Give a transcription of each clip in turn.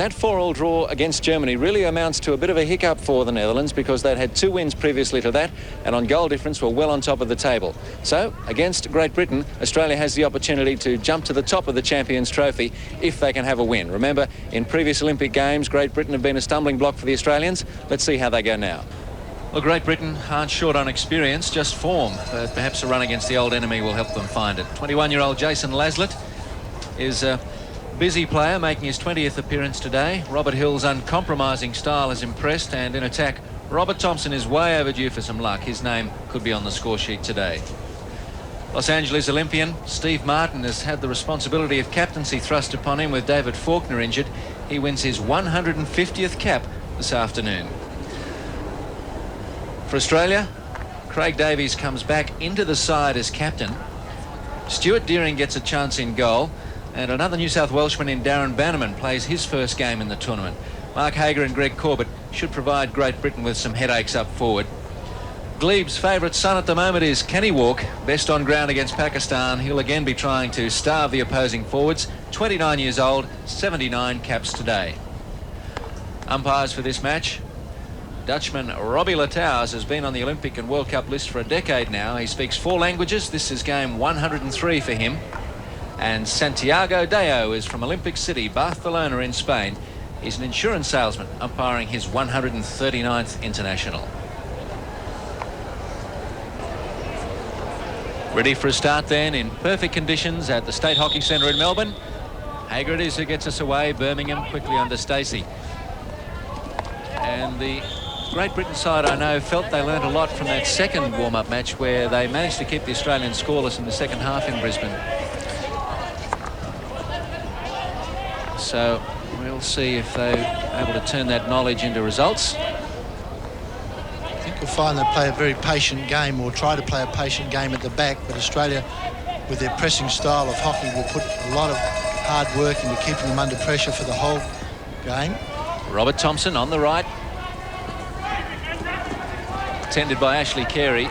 that 4-all draw against Germany really amounts to a bit of a hiccup for the Netherlands, because they'd had 2 wins previously to that, and on goal difference were well on top of the table. So, against Great Britain, Australia has the opportunity to jump to the top of the Champions Trophy if they can have a win. Remember, in previous Olympic Games, Great Britain have been a stumbling block for the Australians. Let's see how they go now. Well, Great Britain aren't short on experience, just form. But perhaps a run against the old enemy will help them find it. 21-year-old Jason Laslett is a busy player, making his 20th appearance today. Robert Hill's uncompromising style has impressed, and in attack, Robert Thompson is way overdue for some luck. His name could be on the score sheet today. Los Angeles Olympian Steve Martin has had the responsibility of captaincy thrust upon him with David Faulkner injured. He wins his 150th cap this afternoon. For Australia, Craig Davies comes back into the side as captain. Stuart Deering gets a chance in goal, and another New South Welshman in Darren Bannerman plays his first game in the tournament. Mark Hagar and Greg Corbett should provide Great Britain with some headaches up forward. Glebe's favourite son at the moment is Kenny Wark, best on ground against Pakistan. He'll again be trying to starve the opposing forwards. 29 years old, 79 caps today. Umpires for this match. Dutchman Robbie Latouws has been on the Olympic and World Cup list for a decade now. He speaks 4 languages. This is game 103 for him. And Santiago Deo is from Olympic City, Barcelona in Spain. He's an insurance salesman, umpiring his 139th international. Ready for a start then in perfect conditions at the State Hockey Centre in Melbourne. Hagar it is who gets us away. Birmingham quickly under Stacey. And the Great Britain side, I know, felt they learnt a lot from that second warm-up match where they managed to keep the Australians scoreless in the second half in Brisbane. So we'll see if they're able to turn that knowledge into results. I think you'll find they play a very patient game, or try to play a patient game at the back, but Australia, with their pressing style of hockey, will put a lot of hard work into keeping them under pressure for the whole game. Robert Thompson on the right. Tended by Ashley Carey.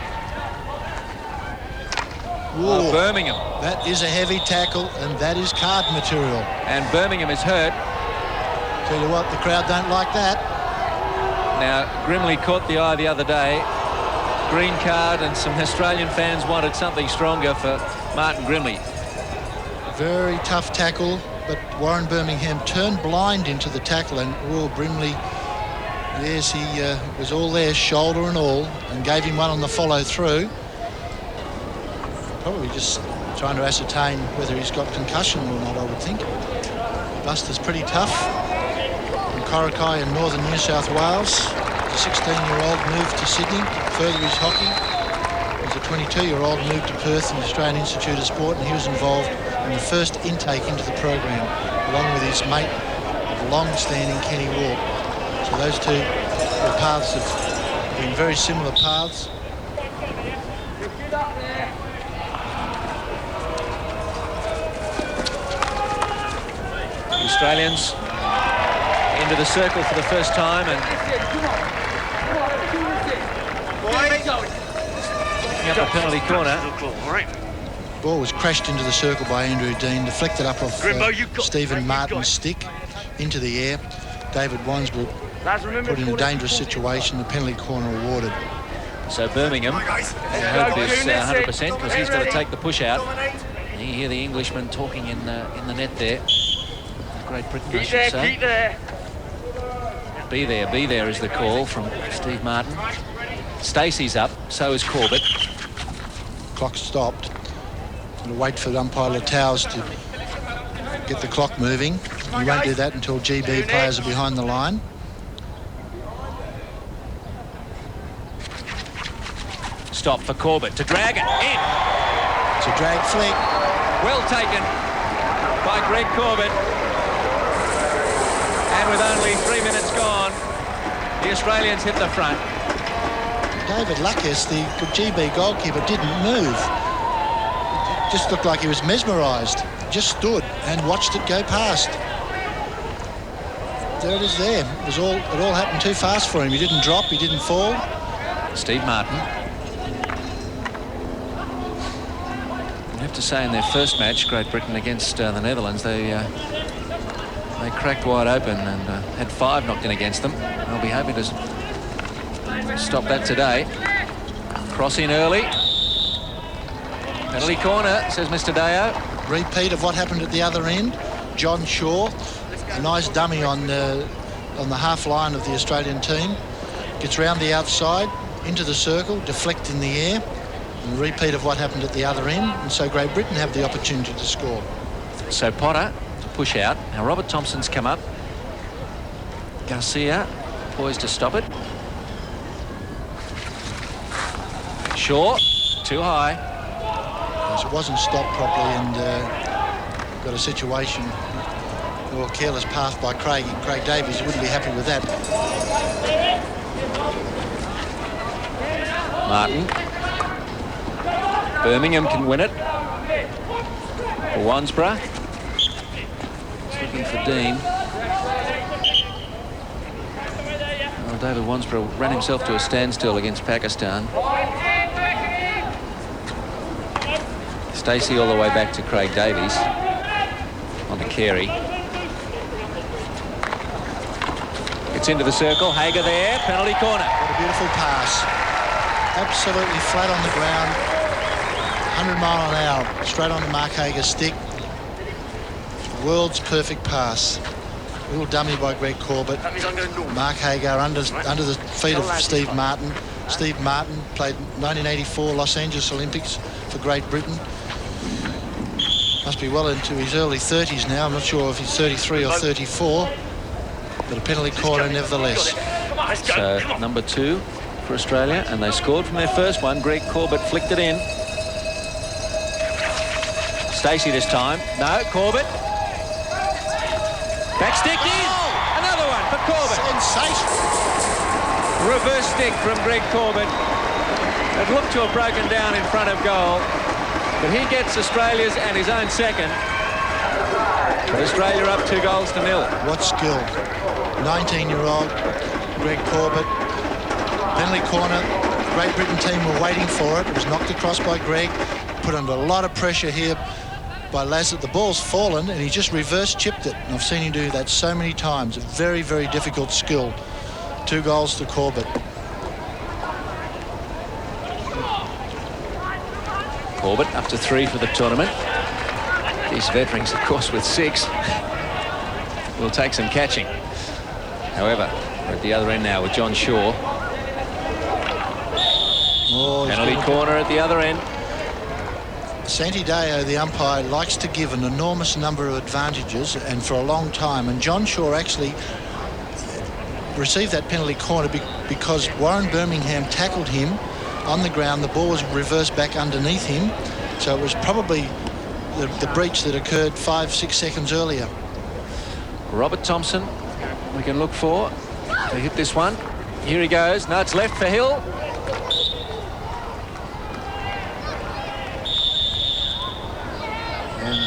Oh, Birmingham. That is a heavy tackle, and that is card material. And Birmingham is hurt. Tell you what, the crowd don't like that. Now, Grimley caught the eye the other day. Green card, and some Australian fans wanted something stronger for Martin Grimley. Very tough tackle, but Warren Birmingham turned blind into the tackle, and Brimley, yes, he was all there, shoulder and all, and gave him one on the follow-through. Probably just trying to ascertain whether he's got concussion or not, I would think. Buster's pretty tough. From Coraki in northern New South Wales. The 16-year-old moved to Sydney to further his hockey. He's a 22-year-old moved to Perth in the Australian Institute of Sport, and he was involved in the first intake into the program, along with his mate of long-standing Kenny Wark. So those two, the paths have been very similar paths. The Australians into the circle for the first time, and picking up a penalty corner. Ball was crashed into the circle by Andrew Dean, deflected up off Stephen Martin's stick into the air. David Wansbrook put in a dangerous situation, the penalty corner awarded. So Birmingham, I hope is 100% because he's got to take the push out. And you hear the Englishman talking in the net there. Great Britain, I should say. Be there is the call from Steve Martin. Stacey's up, so is Corbett. Clock stopped. Going to wait for umpire Latouws to get the clock moving. He won't do that until GB players are behind the line. Stop for Corbett to drag it in. It's a drag flick. Well taken by Greg Corbett. And with only 3 minutes gone, the Australians hit the front. David Lucas, the GB goalkeeper, didn't move. It just looked like he was mesmerised. Just stood and watched it go past. There it is there. It all happened too fast for him. He didn't drop, he didn't fall. Steve Martin. I have to say, in their first match, Great Britain against the Netherlands, they cracked wide open and had 5 knocked in against them. They'll be happy to stop that today. Cross in early. Penalty corner, says Mr. Deo. Repeat of what happened at the other end. John Shaw, a nice dummy on the half line of the Australian team, gets round the outside into the circle, deflect in the air, and repeat of what happened at the other end. And so Great Britain have the opportunity to score. So Potter to push out. Now Robert Thompson's come up. Garcia poised to stop it. Shaw, too high. Yes, it wasn't stopped properly, and got a situation or careless path by Craig Davies. He wouldn't be happy with that. Martin. Birmingham can win it. For Wansborough. It's looking for Dean. Well, David Wansborough ran himself to a standstill against Pakistan. Stacey all the way back to Craig Davies. On to Carey. Gets into the circle. Hagar there. Penalty corner. What a beautiful pass. Absolutely flat on the ground. 100 mile an hour. Straight onto Mark Hagar's stick. World's perfect pass. A little dummy by Greg Corbett. Mark Hagar under the feet of Steve Martin. Steve Martin played 1984 Los Angeles Olympics for Great Britain. Must be well into his early 30s now. I'm not sure if he's 33 or 34. But a penalty corner nevertheless. So number 2 for Australia, and they scored from their first one. Greg Corbett flicked it in. Stacey this time. No, Corbett. Back stick in. Another one for Corbett. Sensational. Reverse stick from Greg Corbett. It looked to have broken down in front of goal, but he gets Australia's and his own second. But Australia up 2-0. What skill. 19-year-old Greg Corbett. Penalty corner. Great Britain team were waiting for it. It was knocked across by Greg. Put under a lot of pressure here by Lassett. The ball's fallen and he just reverse chipped it. And I've seen him do that so many times. A very, very difficult skill. 2 goals to Corbett. Corbett up to 3 for the tournament. These veterans, of course, with 6 will take some catching. However, we're at the other end now with John Shaw. Oh, penalty corner at the other end. Santi Deo, the umpire, likes to give an enormous number of advantages, and for a long time. And John Shaw actually received that penalty corner because Warren Birmingham tackled him on the ground. The ball was reversed back underneath him, so it was probably the breach that occurred 5-6 seconds earlier. Robert Thompson, we can look for to hit this one. Here he goes. No, it's left for Hill. And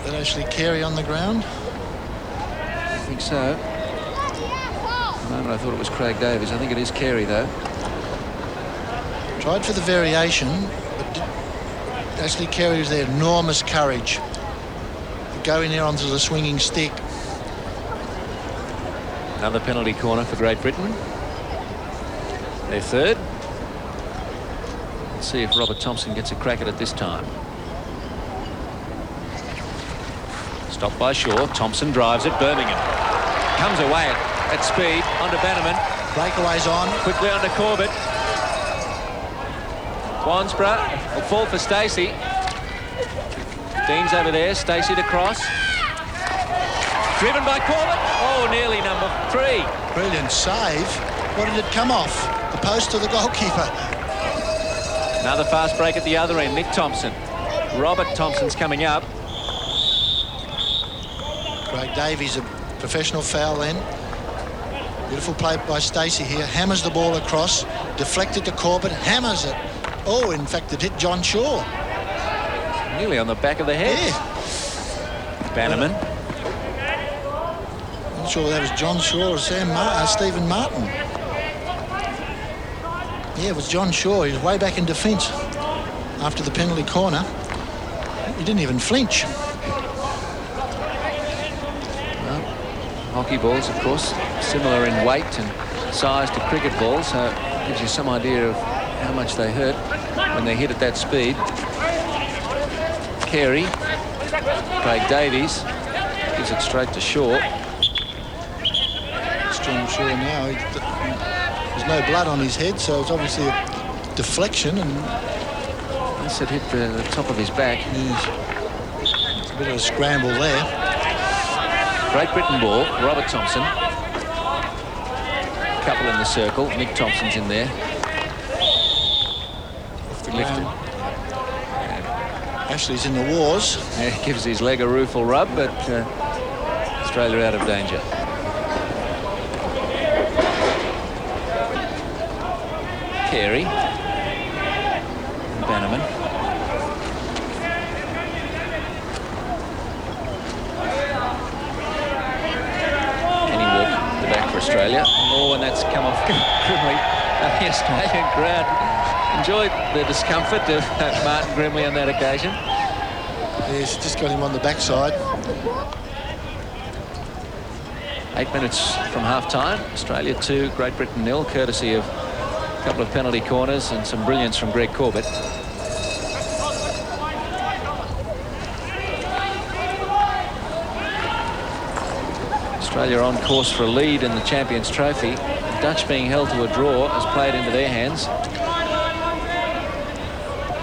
that actually Carey on the ground? I think so. At the moment I thought it was Craig Davies. I think it is Carey though. Tried for the variation, but Ashley Carey was there. Enormous courage to go in there onto the swinging stick. Another penalty corner for Great Britain. Their third. Let's see if Robert Thompson gets a crack at it this time. Stopped by Shaw. Thompson drives it. Birmingham comes away at speed onto Bannerman. Breakaways on. Quickly onto Corbett. Wansborough will fall for Stacey. Dean's over there. Stacey to cross. Driven by Corbett. Oh, nearly number 3. Brilliant save. What did it come off? The post or the goalkeeper? Another fast break at the other end. Nick Thompson. Robert Thompson's coming up. Craig Davies, a professional foul then. Beautiful play by Stacey here. Hammers the ball across. Deflected to Corbett. Hammers it. Oh, in fact, it hit John Shaw. Nearly on the back of the head. Yeah. Bannerman. Not sure whether that was John Shaw or Stephen Martin. Yeah, it was John Shaw. He was way back in defence after the penalty corner. He didn't even flinch. Well, Hockey balls, of course, similar in weight and size to cricket balls, so it gives you some idea of how much they hurt when they hit at that speed. Carey, Craig Davies, gives it straight to Shaw. It's John Shaw now. There's no blood on his head, so it's obviously a deflection, and Unless it hit the top of his back. Yes. It's a bit of a scramble there. Great Britain ball, Robert Thompson. Couple in the circle, Nick Thompson's in there. Off the ground. Ashley's in the wars. Yeah, gives his leg a rueful rub, but Australia out of danger. Carey. Bannerman. Australia. Oh, and that's come off grimly. The Australian crowd enjoyed the discomfort of Martin Grimley on that occasion. Yes, just got him on the backside. 8 minutes from half-time. Australia 2, Great Britain 0, courtesy of a couple of penalty corners and some brilliance from Greg Corbett. Australia on course for a lead in the Champions Trophy. The Dutch being held to a draw has played into their hands.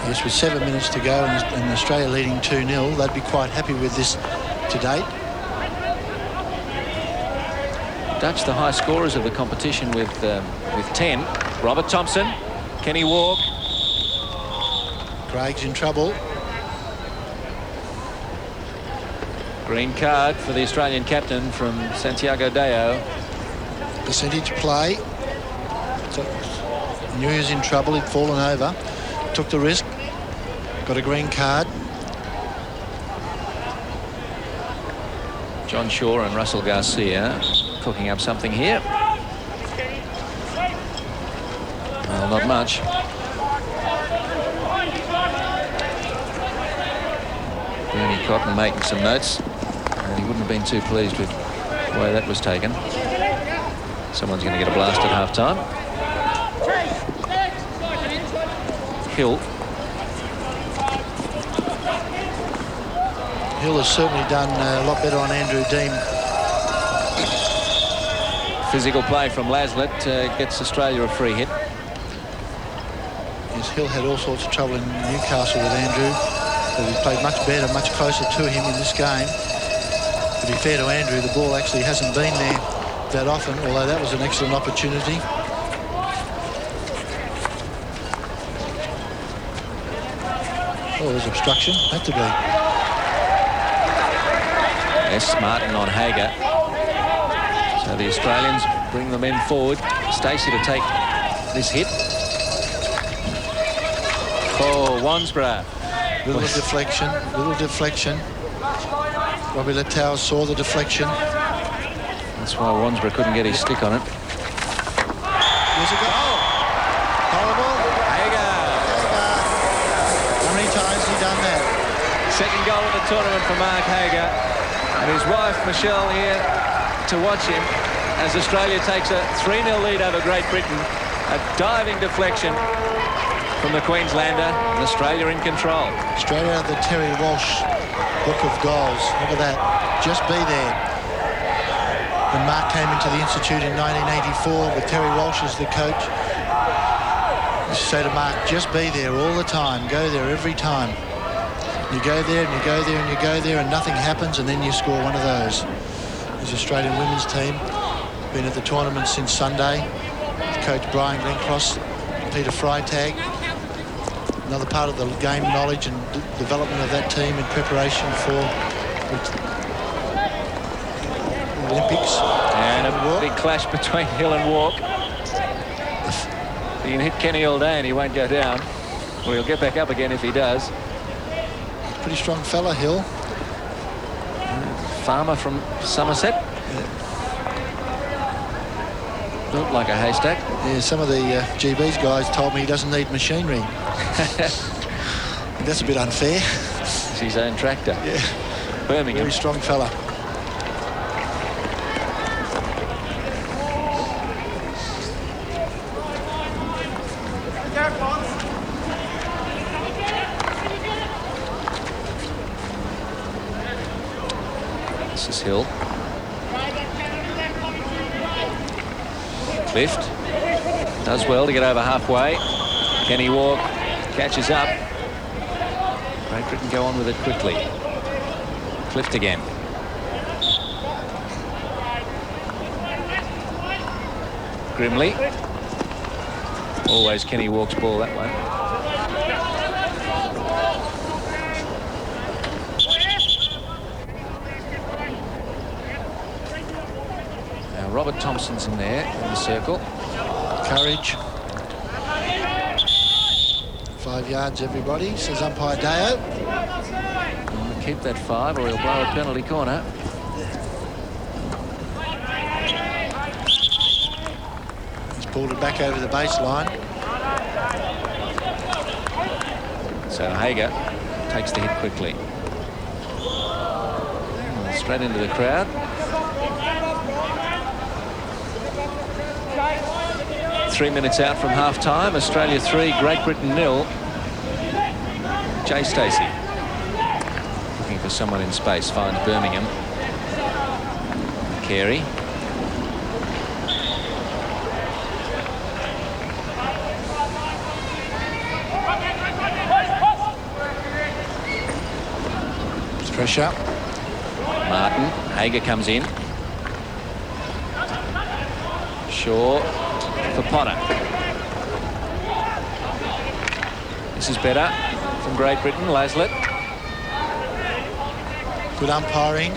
Yes, with 7 minutes to go and Australia leading 2-0, they'd be quite happy with this to date. Dutch, the high scorers of the competition with 10. Robert Thompson, Kenny Wark. Craig's in trouble. Green card for the Australian captain from Santiago Deo. Percentage play. So, knew he was in trouble, he'd fallen over. Took the risk. Got a green card. John Shaw and Russell Garcia cooking up something here. Well, not much. Bernie Cotton making some notes. And he wouldn't have been too pleased with the way that was taken. Someone's going to get a blast at half-time. Hill. Hill has certainly done a lot better on Andrew Dean. Physical play from Laslett gets Australia a free hit. Yes, Hill had all sorts of trouble in Newcastle with Andrew. But he played much better, much closer to him in this game. To be fair to Andrew, the ball actually hasn't been there that often, although that was an excellent opportunity. Oh, there's obstruction. Had to be. Yes, Martin on Hagar. So the Australians bring the men forward. Stacey to take this hit. Oh, Wansborough. Little deflection, little deflection. Robbie Lettau saw the deflection. That's why Wansborough couldn't get his stick on it. Here's a goal. Horrible. Hagar. How many times has he done that? Second goal of the tournament for Mark Hagar. And his wife, Michelle, here to watch him as Australia takes a 3-0 lead over Great Britain. A diving deflection from the Queenslander, and Australia in control. Straight out of the Terry Walsh book of goals. Look at that. Just be there. When Mark came into the Institute in 1984 with Terry Walsh as the coach, he used to say to Mark, just be there all the time. Go there every time. You go there and you go there and you go there and nothing happens, and then you score one of those. His Australian women's team been at the tournament since Sunday. Coach Brian Glencross, Peter Freitag. Another part of the game knowledge and development of that team in preparation for the Olympics. And a big clash between Hill and Wark. He can hit Kenny all day and he won't go down. Well, he'll get back up again if he does. Pretty strong fella, Hill. Farmer from Somerset. Yeah. Built like a haystack. Yeah, some of the GB's guys told me he doesn't need machinery. That's a bit unfair. It's his own tractor. Yeah. Birmingham. Very strong fella. versus Hill. Clift does well to get over halfway. Kenny Wark catches up. Great Britain go on with it quickly. Clift again. Grimley. Always Kenny Wark's ball, that one. Now Robert Thompson's in there in the circle. Courage. 5 yards, everybody, says umpire Deo. Keep that 5 or he'll blow a penalty corner. Pulled it back over the baseline. So Hagar takes the hit quickly. Straight into the crowd. 3 minutes out from half-time. Australia 3, Great Britain 0. Jay Stacey looking for someone in space, finds Birmingham. Carey. Pressure. Martin. Hagar comes in. Shaw for Potter. This is better from Great Britain. Laslett. Good umpiring.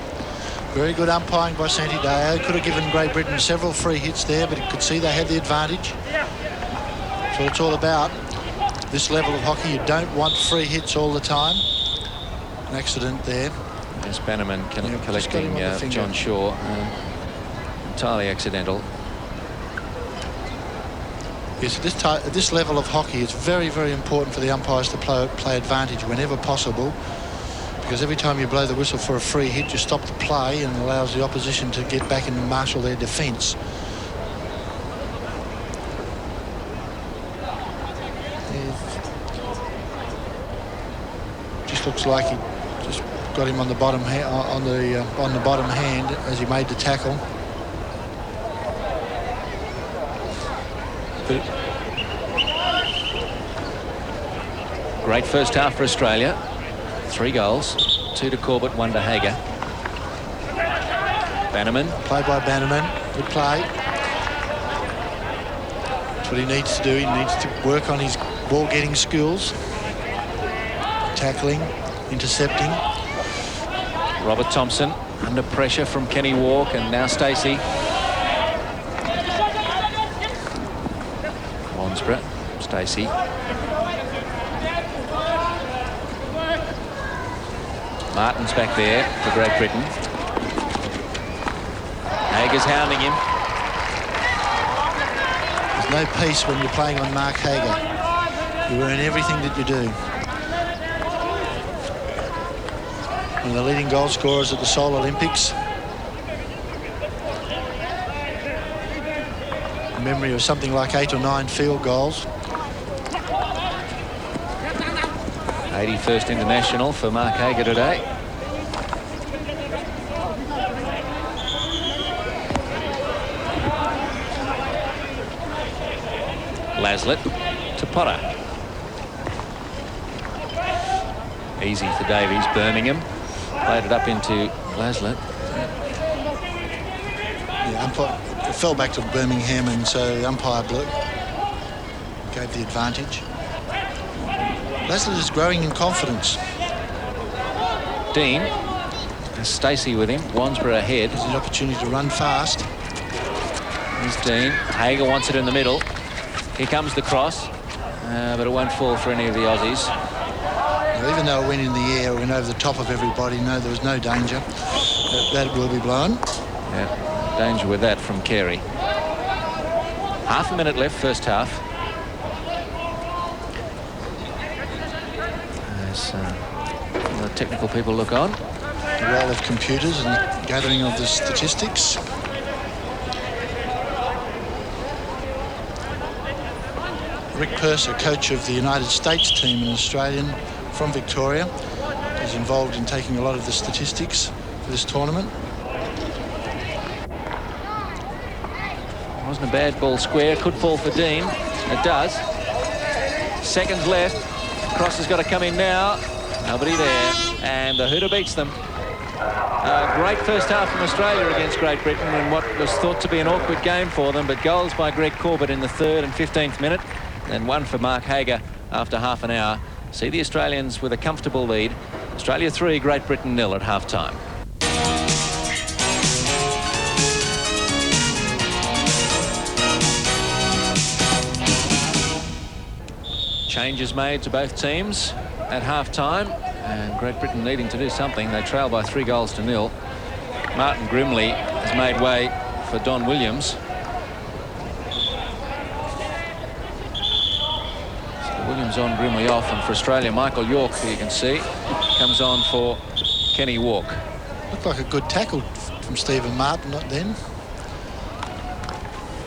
Very good umpiring by Santi Deo. Could have given Great Britain several free hits there, but you could see they had the advantage. That's what it's all about. This level of hockey, you don't want free hits all the time. An accident there. Yes, Bannerman collecting John Shaw. Entirely accidental. Yes, at this level of hockey, it's very, very important for the umpires to play advantage whenever possible, because every time you blow the whistle for a free hit, you stop the play and allows the opposition to get back and marshal their defence. Just looks like he just got him on the bottom on the bottom hand as he made the tackle. Great first half for Australia. 3 goals, 2 to Corbett, 1 to Hagar. Bannerman. Play by Bannerman. Good play. That's what he needs to do. He needs to work on his ball-getting skills. Tackling, intercepting. Robert Thompson under pressure from Kenny Wark, and now Stacey. Wansborough. Stacey. Martin's back there for Great Britain. Hagar's hounding him. There's no peace when you're playing on Mark Hagar. You earn everything that you do. One of the leading goal scorers at the Seoul Olympics. A memory of something like 8 or 9 field goals. 81st international for Mark Hagar today. Laslett to Potter. Easy for Davies. Birmingham played it up into Laslett. Yeah, umpire, it fell back to Birmingham, and so the umpire gave the advantage. Laslett is growing in confidence. Dean. Stacey with him. Wansborough ahead. There's an opportunity to run fast. Here's Dean. Hagar wants it in the middle. Here comes the cross, but it won't fall for any of the Aussies. Now, even though it went in the air, it went over the top of everybody. No, there was no danger. That will be blown. Yeah, danger with that from Carey. Half a minute left, first half. As the technical people look on. The role of computers and gathering of the statistics. Rick Purser, coach of the United States team, an Australian from Victoria, is involved in taking a lot of the statistics for this tournament. Wasn't a bad ball square. Could fall for Dean. It does. Seconds left. Cross has got to come in now. Nobody there. And the hooter beats them. Great first half from Australia against Great Britain in what was thought to be an awkward game for them, but goals by Greg Corbett in the 3rd and 15th minute, and one for Mark Hagar after half an hour. See the Australians with a comfortable lead. Australia 3, Great Britain 0 at half-time. Changes made to both teams at half-time, and Great Britain needing to do something. They trail by 3 goals to 0. Martin Grimley has made way for Don Williams. So Williams on, Grimley off, and for Australia, Michael York, who you can see, comes on for Kenny Wark. Looked like a good tackle from Stephen Martin, not then.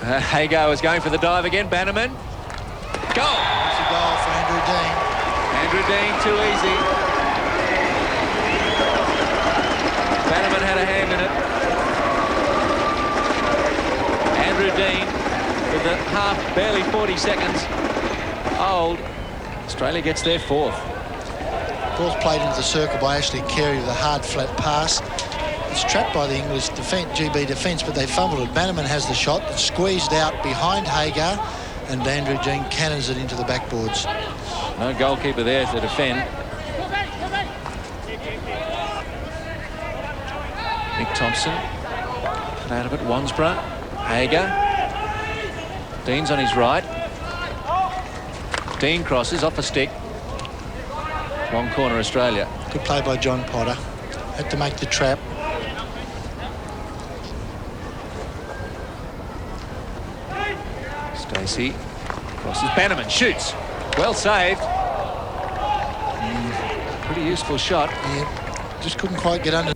Hagar was going for the dive again. Bannerman. Goal! That's a goal for Andrew Dean. Andrew Dean, too easy. Bannerman had a hand in it. Andrew Dean, with the half, barely 40 seconds old. Australia gets their 4th. Ball's played into the circle by Ashley Carey with a hard, flat pass. It's trapped by the English GB defence, but they fumbled it. Bannerman has the shot. It's squeezed out behind Hagar, and Andrew Dean cannons it into the backboards. No goalkeeper there to defend. Nick Thompson out of it. Wansborough. Hagar. Dean's on his right. Dean crosses off a stick. Wrong corner, Australia. Good play by John Potter. Had to make the trap. Stacey crosses. Bannerman shoots. Well saved. Pretty useful shot. Yeah, just couldn't quite get under.